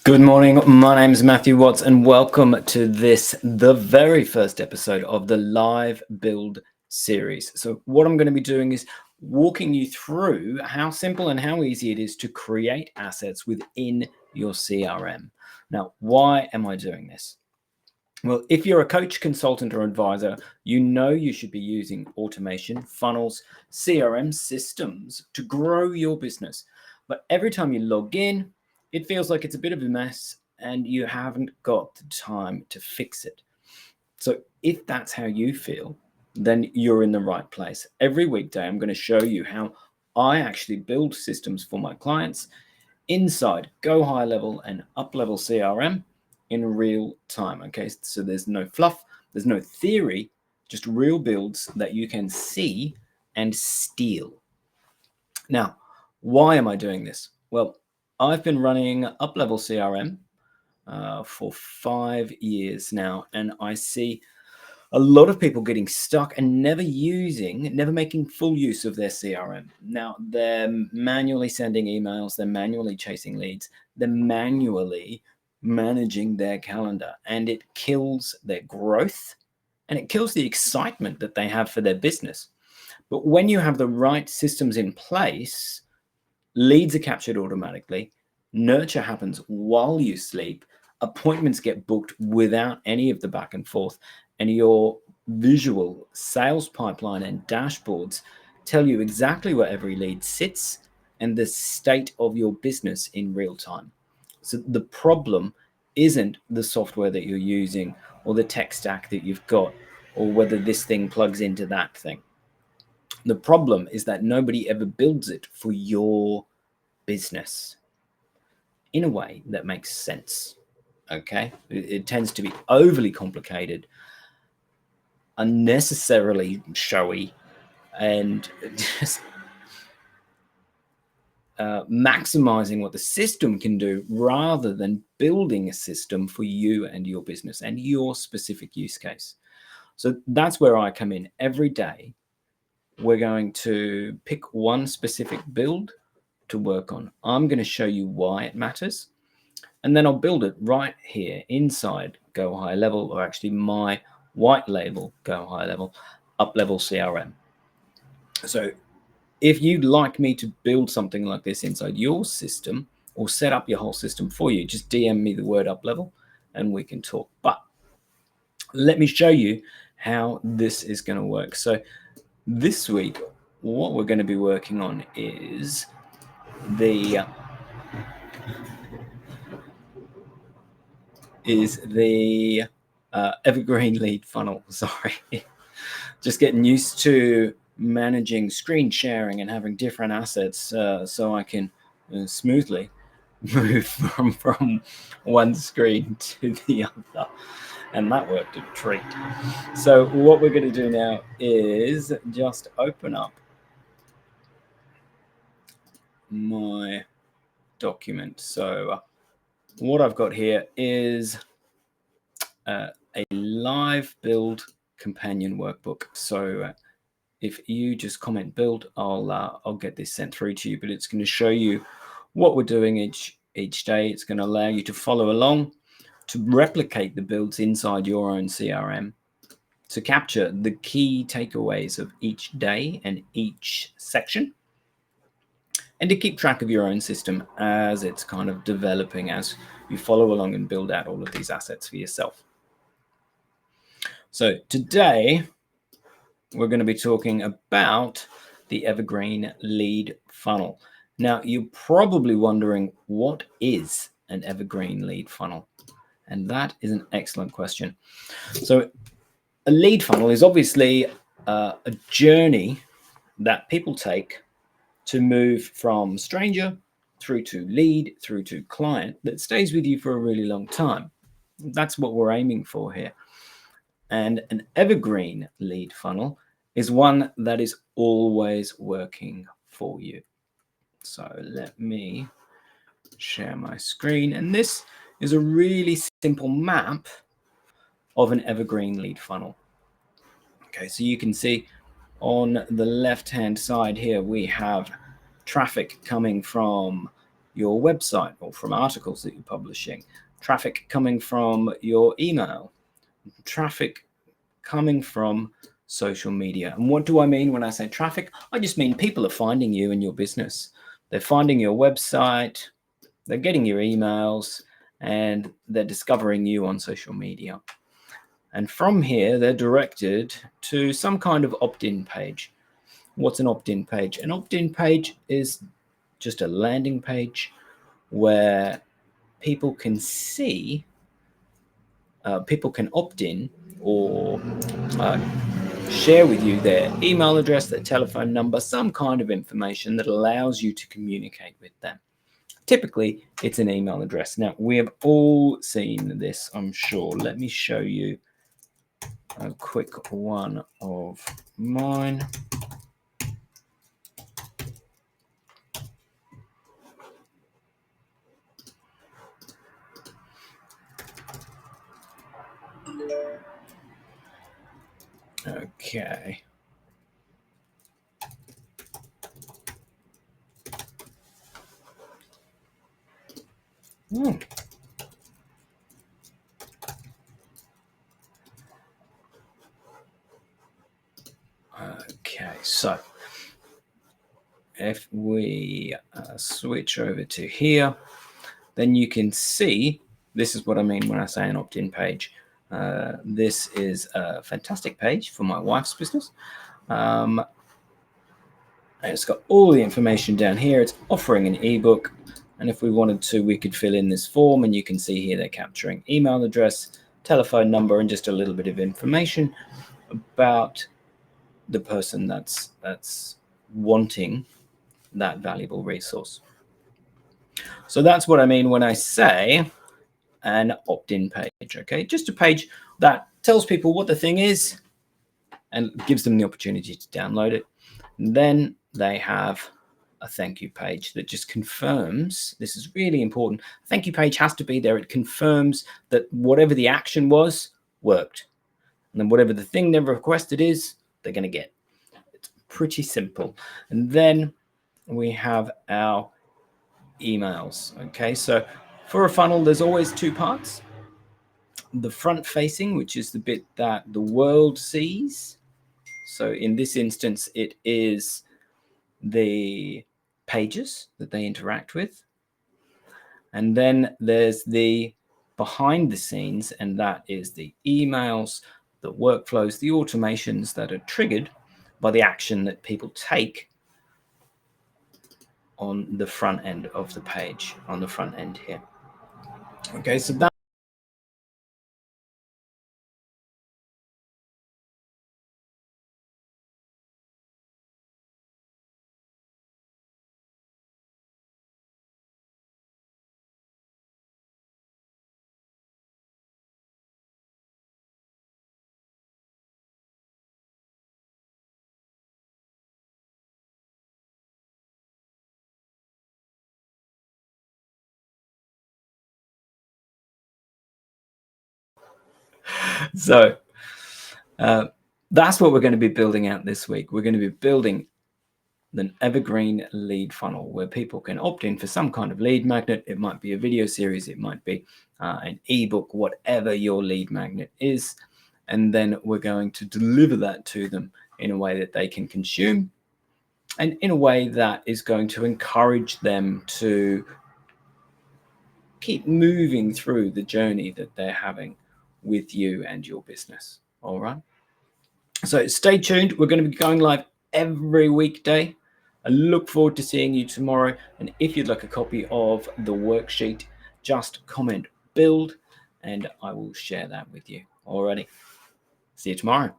Good morning. My name is Matthew Watts, and welcome to the very first episode of the Live Build series. So, what I'm going to be doing is walking you through how simple and how easy it is to create assets within your CRM. Now, why am I doing this? Well, if you're a coach, consultant, or advisor, you know you should be using automation, funnels, CRM systems to grow your business. But every time you log in, it feels like it's a bit of a mess and you haven't got the time to fix it. So if that's how you feel, then you're in the right place. Every weekday, I'm going to show you how I actually build systems for my clients inside Go High Level and Up Level CRM in real time. Okay, so there's no fluff, there's no theory, just real builds that you can see and steal. Now, why am I doing this? Well, I've been running Up Level CRM for 5 years now, and I see a lot of people getting stuck and never making full use of their CRM. Now, they're manually sending emails, they're manually chasing leads, they're manually managing their calendar, and it kills their growth and it kills the excitement that they have for their business. But when you have the right systems in place, leads are captured automatically, nurture happens while you sleep, appointments get booked without any of the back and forth, and your visual sales pipeline and dashboards tell you exactly where every lead sits and the state of your business in real time. So the problem isn't the software that you're using or the tech stack that you've got or whether this thing plugs into that thing. The problem is that nobody ever builds it for your business in a way that makes sense. Okay, it tends to be overly complicated, unnecessarily showy, and just maximizing what the system can do rather than building a system for you and your business and your specific use case. So that's where I come in. Every day we're going to pick one specific build to work on. I'm going to show you why it matters, and then I'll build it right here inside Go High Level, or actually my white label Go High Level, Up Level CRM. So if you'd like me to build something like this inside your system or set up your whole system for you, just DM me the word Up Level and we can talk. But let me show you how this is going to work. So this week, what we're going to be working on is the Evergreen lead funnel. Sorry, just getting used to managing screen sharing and having different assets so I can smoothly move from one screen to the other. And that worked a treat. So what we're going to do now is just open up my document. So what I've got here is a live build companion workbook. So if you just comment build, I'll get this sent through to you. But it's going to show you what we're doing each day. It's going to allow you to follow along, to replicate the builds inside your own CRM, to capture the key takeaways of each day and each section, and to keep track of your own system as it's kind of developing as you follow along and build out all of these assets for yourself. So today we're going to be talking about the Evergreen lead funnel. Now, you're probably wondering, what is an Evergreen lead funnel? And that is an excellent question. So a lead funnel is obviously a journey that people take to move from stranger through to lead, through to client, that stays with you for a really long time. That's what we're aiming for here. And an evergreen lead funnel is one that is always working for you. So let me share my screen. And this is a really simple map of an evergreen lead funnel. Okay, so you can see on the left-hand side here, we have traffic coming from your website or from articles that you're publishing, traffic coming from your email, traffic coming from social media. And what do I mean when I say traffic? I just mean people are finding you and your business. They're finding your website, they're getting your emails, and they're discovering you on social media. And from here, they're directed to some kind of opt-in page. What's an opt-in page? An opt-in page is just a landing page where people can see, people can opt in or share with you their email address, their telephone number, some kind of information that allows you to communicate with them. Typically, it's an email address. Now, we have all seen this, I'm sure. Let me show you a quick one of mine. Okay. Okay, so if we switch over to here, then you can see, this is what I mean when I say an opt-in page. This is a fantastic page for my wife's business. And it's got all the information down here. It's offering an ebook. And if we wanted to, we could fill in this form, and you can see here they're capturing email address, telephone number, and just a little bit of information about the person that's wanting that valuable resource. So that's what I mean when I say an opt-in page. Okay, just a page that tells people what the thing is and gives them the opportunity to download it. And then they have a thank you page that just confirms, this is really important, a thank you page has to be there. It confirms that whatever the action was worked, and then whatever the thing they've requested is, they're going to get. It's pretty simple. And then we have our emails. Okay, so for a funnel, there's always two parts. The front facing, which is the bit that the world sees. So in this instance, it is the pages that they interact with. And then there's the behind the scenes, and that is the emails, the workflows, the automations that are triggered by the action that people take on the front end of the page, on the front end here. Okay, so that so that's what we're going to be building out this week. We're going to be building an evergreen lead funnel where people can opt in for some kind of lead magnet. It might be a video series, it might be an ebook, whatever your lead magnet is. And then we're going to deliver that to them in a way that they can consume, and in a way that is going to encourage them to keep moving through the journey that they're having with you and your business. All right. So stay tuned. We're going to be going live every weekday. I look forward to seeing you tomorrow. And if you'd like a copy of the worksheet, just comment build and I will share that with you. Alrighty. See you tomorrow.